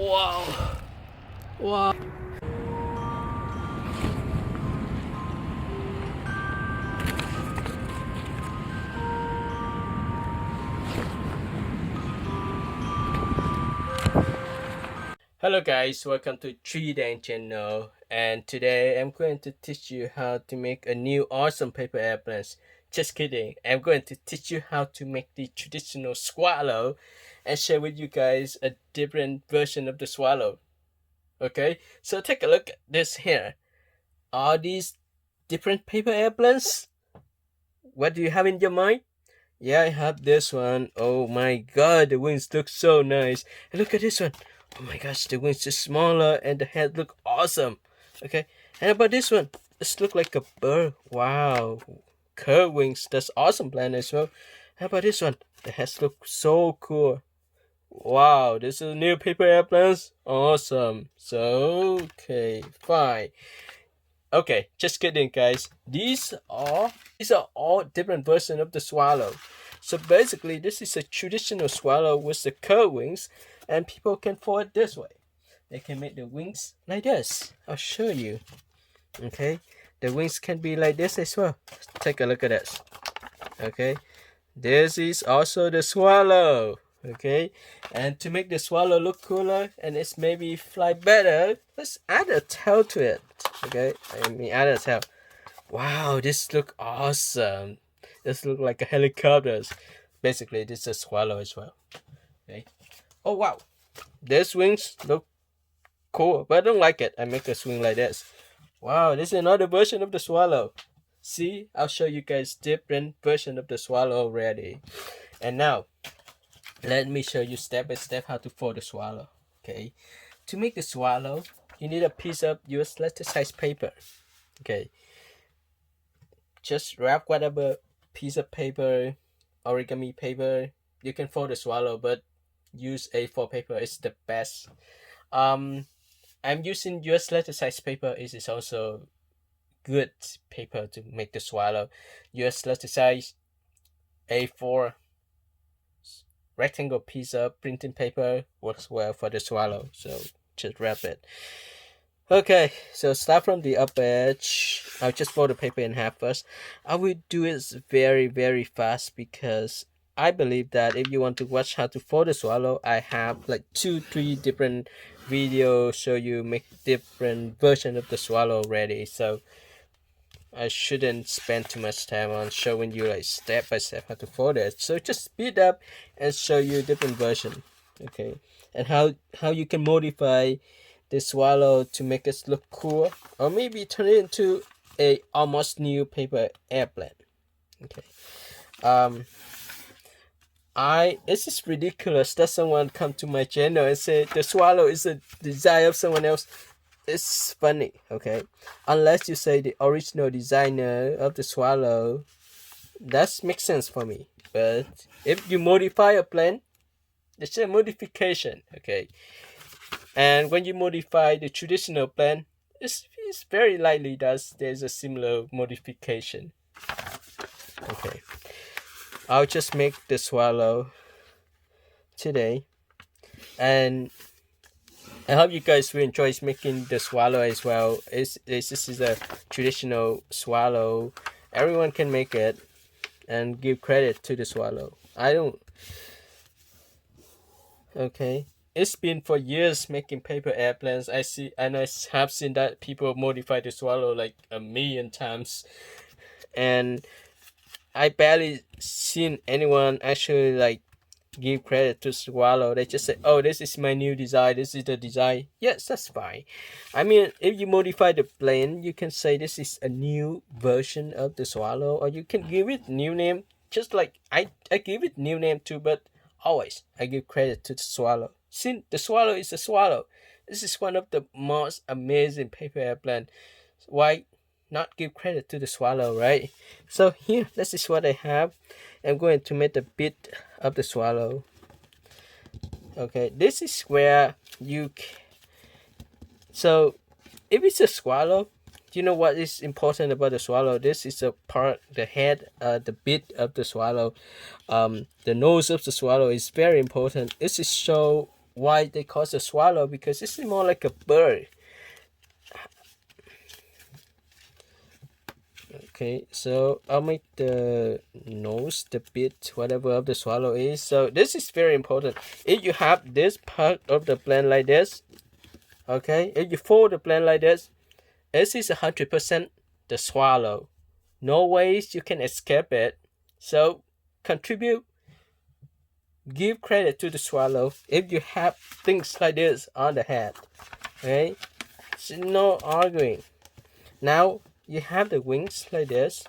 Wow. Wow. Hello guys, welcome to TriKdanG channel, and today I'm going to teach you how to make a new awesome paper airplanes. Just kidding, I'm going to teach you how to make the traditional swallow and share with you guys a different version of the swallow. Okay, so take a look at this here. Are these different paper airplanes? What do you have in your mind? Yeah, I have this one. Oh my god, the wings look so nice. And look at this one. Oh my gosh, the wings are smaller and the head look awesome. Okay, and how about this one? This look like a bird. Wow, curved wings. That's awesome plan as well. How about this one? The heads look so cool. Wow, this is new paper airplanes. Awesome. So okay, fine. Okay, just kidding, guys. These are all different versions of the swallow. So basically, this is a traditional swallow with the curved wings, and people can fly it this way. They can make the wings like this. I'll show you. Okay, the wings can be like this as well. Take a look at this. Okay, this is also the swallow. Okay, and to make the swallow look cooler and it's maybe fly better, let's add a tail to it. Okay, add a tail. Wow, this look awesome. This look like a helicopter. Basically, this is a swallow as well. Okay. Oh wow, these wings look cool, but I don't like it. I make a swing like this. Wow, this is another version of the swallow. See, I'll show you guys different version of the swallow already. And now, let me show you step by step how to fold the swallow. Okay, to make the swallow, you need a piece of US letter size paper. Okay, just wrap whatever piece of paper, origami paper. You can fold the swallow, but use A4 paper. It's the best. I'm using US letter size paper. It is also good paper to make the swallow. US letter size A4 rectangle piece of printing paper works well for the swallow. So just wrap it. Okay, so start from the upper edge. I'll just fold the paper in half first. I will do it very fast because I believe that if you want to watch how to fold the swallow, I have like 2-3 different videos show you make different version of the swallow already. So I shouldn't spend too much time on showing you like step by step how to fold it. So just speed up and show you different version. Okay, and how you can modify the swallow to make it look cool, or maybe turn it into a almost new paper airplane. Okay, it's just ridiculous that someone come to my channel and say the swallow is a design of someone else. It's funny. Okay, unless you say the original designer of the swallow, that makes sense for me. But if you modify a plane, it's a modification. Okay, and when you modify the traditional plan, it's very likely that there's a similar modification. Okay, I'll just make the swallow today, and I hope you guys will enjoy making the swallow as well. This is a traditional swallow. Everyone can make it and give credit to the swallow. I don't. Okay. It's been for years making paper airplanes. I have seen that people modify the swallow like a million times, and I barely seen anyone actually like give credit to swallow. They just say, "Oh, this is my new design. This is the design." Yes, that's fine. I mean, if you modify the plane, you can say this is a new version of the swallow, or you can give it new name. Just like I give it new name too, but always I give credit to the swallow. Since the swallow is a swallow, this is one of the most amazing paper airplane. Why not give credit to the swallow, right? So here, this is what I have. I'm going to make the bit of the swallow. Okay, this is where so if it's a swallow, do you know what is important about the swallow? This is a part, the head, the bit of the swallow. The nose of the swallow is very important. This is so why they call it a swallow, because it's more like a bird. Okay, so I'll make the nose, the bit, whatever of the swallow is. So this is very important. If you have this part of the plant like this, okay, if you fold the plant like this is 100% the swallow. No ways you can escape it. So contribute, give credit to the swallow if you have things like this on the head. Okay, so no arguing. Now you have the wings like this.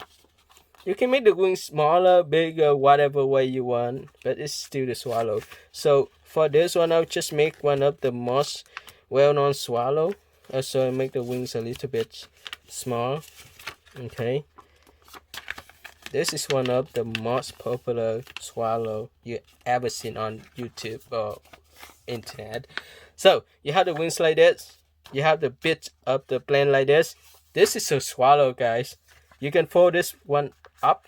You can make the wings smaller, bigger, whatever way you want, but it's still the swallow. So for this one, I'll just make one of the most well-known swallow. So I make the wings a little bit small. Okay. This is one of the most popular swallow you ever seen on YouTube or internet. So you have the wings like this. You have the bit of the plane like this. This is a swallow, guys. You can fold this one up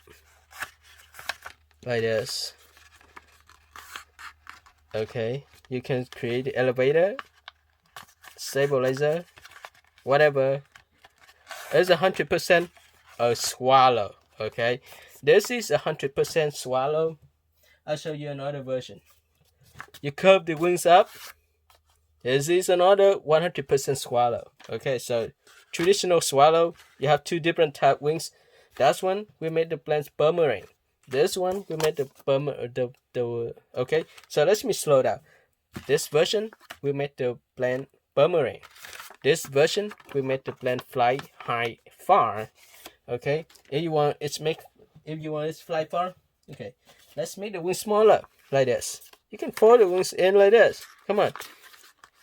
like this. Okay, you can create the elevator, stabilizer, whatever. It's 100% a swallow. Okay, this is 100% swallow. I'll show you another version. You curve the wings up. This is another 100% swallow. Okay, so traditional swallow, you have two different type wings. That one we made the plants boomerang. This one we made the okay. So let me slow down. This version we made the plant boomerang. This version we made the plant fly high far. Okay, if you want it fly far. Okay, let's make the wings smaller like this. You can fold the wings in like this. Come on.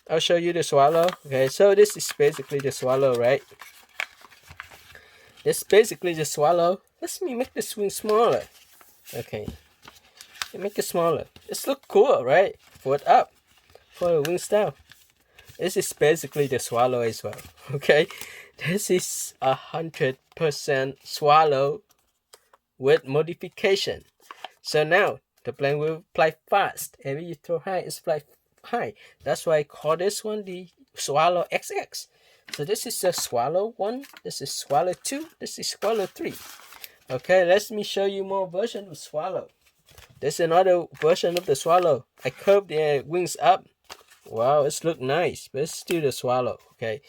I'll show you the swallow. Okay, so this is basically the swallow, right? This is basically the swallow. Let me make this wing smaller. Okay, make it smaller. This look cool, right? Fold up, fold the wings down. This is basically the swallow as well. Okay, this is 100% swallow with modification. So now the plane will fly fast. Every you throw high, it's fly high. That's why I call this one the swallow XX. So this is the swallow 1, this is swallow 2, this is swallow 3. Okay, let me show you more version of swallow. This is another version of the swallow. I curved the wings up. Wow, it's look nice, but it's still the swallow. Okay,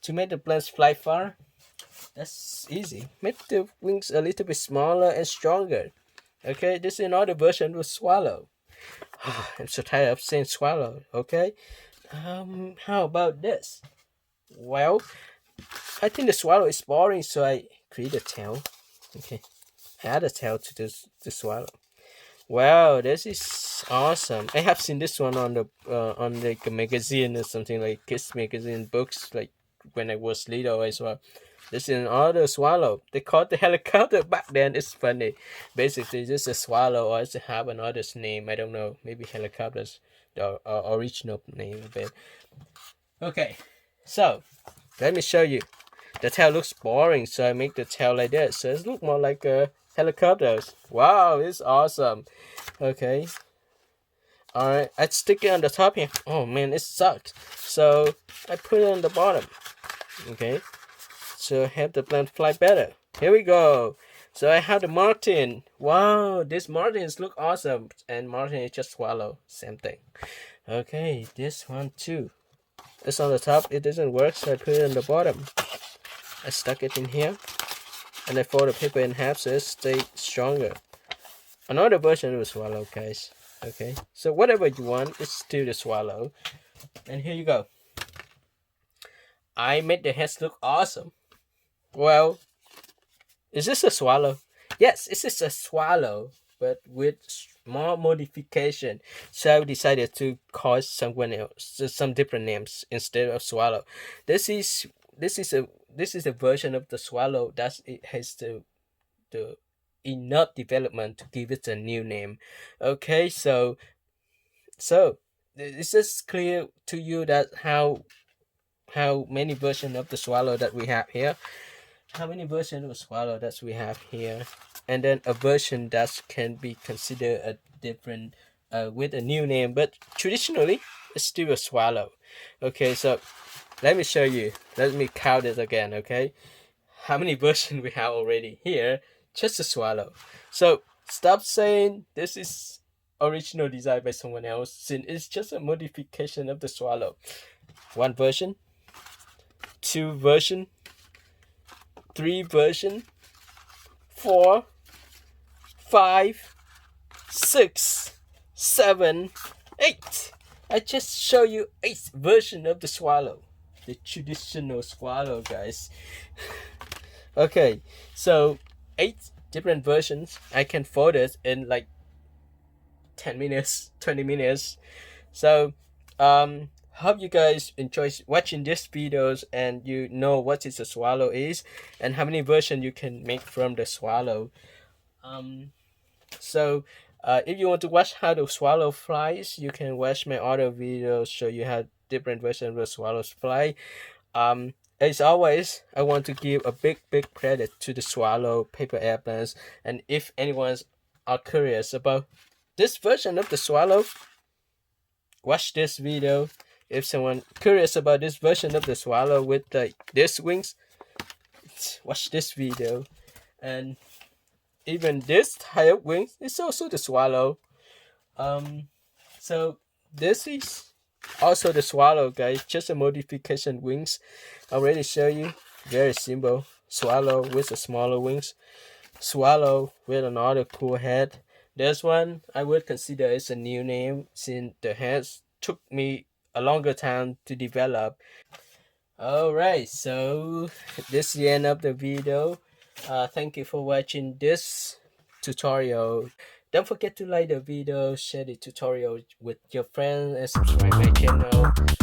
to make the planes fly far, that's easy. Make the wings a little bit smaller and stronger. Okay, this is another version of swallow. I'm so tired of saying swallow. Okay, how about this? Well, I think the swallow is boring, so I create a tail. Okay, add a tail to the swallow. Wow, this is awesome. I have seen this one on like a magazine or something, like kids magazine books, like when I was little as well. This is another swallow. They called the helicopter back then. It's funny. Basically, this is a swallow, or it have another name. I don't know. Maybe helicopters, the original name of it. Okay, so let me show you. The tail looks boring, so I make the tail like this. So it looks more like a helicopters. Wow, it's awesome. Okay. Alright, I stick it on the top here. Oh man, it sucks. So I put it on the bottom. Okay. So have the plant fly better. Here we go. So I have the martin. Wow, this martins look awesome. And martin is just swallow. Same thing. Okay, this one too. It's on the top. It doesn't work, so I put it on the bottom. I stuck it in here. And I fold the paper in half so it stays stronger. Another version of the swallow, guys. Okay, so whatever you want, it's still the swallow. And here you go. I made the heads look awesome. Well, is this a swallow? Yes, this is a swallow, but with more modification. So I decided to call someone else, some different names instead of swallow. This is a version of the swallow that it has the enough development to give it a new name. Okay, so is this clear to you that how many versions of the swallow that we have here? How many versions of swallow that we have here? And then a version that can be considered a different with a new name, but traditionally it's still a swallow. Okay, so let me show you. Let me count it again, okay? How many versions we have already here? Just a swallow. So stop saying this is original design by someone else, since it's just a modification of the swallow. One version, two version, three version, 4, 5, 6, 7, 8. I just show you 8 version of the swallow. The traditional swallow, guys. Okay, so 8 different versions. I can fold it in like 10 minutes, 20 minutes. So hope you guys enjoy watching these videos and you know what is a swallow is and how many versions you can make from the swallow. So if you want to watch how the swallow flies, you can watch my other videos show you how different versions of the swallows fly. As always, I want to give a big credit to the swallow paper airplanes, and if anyone's are curious about this version of the swallow, watch this video. If someone curious about this version of the swallow with like these wings, watch this video. And even this type of wings is also the swallow. So this is also the swallow, guys, just a modification wings. I already show you, very simple. Swallow with the smaller wings, swallow with another cool head. This one I would consider is a new name since the heads took me a longer time to develop. Alright, so this is the end of the video. Thank you for watching this tutorial. Don't forget to like the video, share the tutorial with your friends, and subscribe my channel.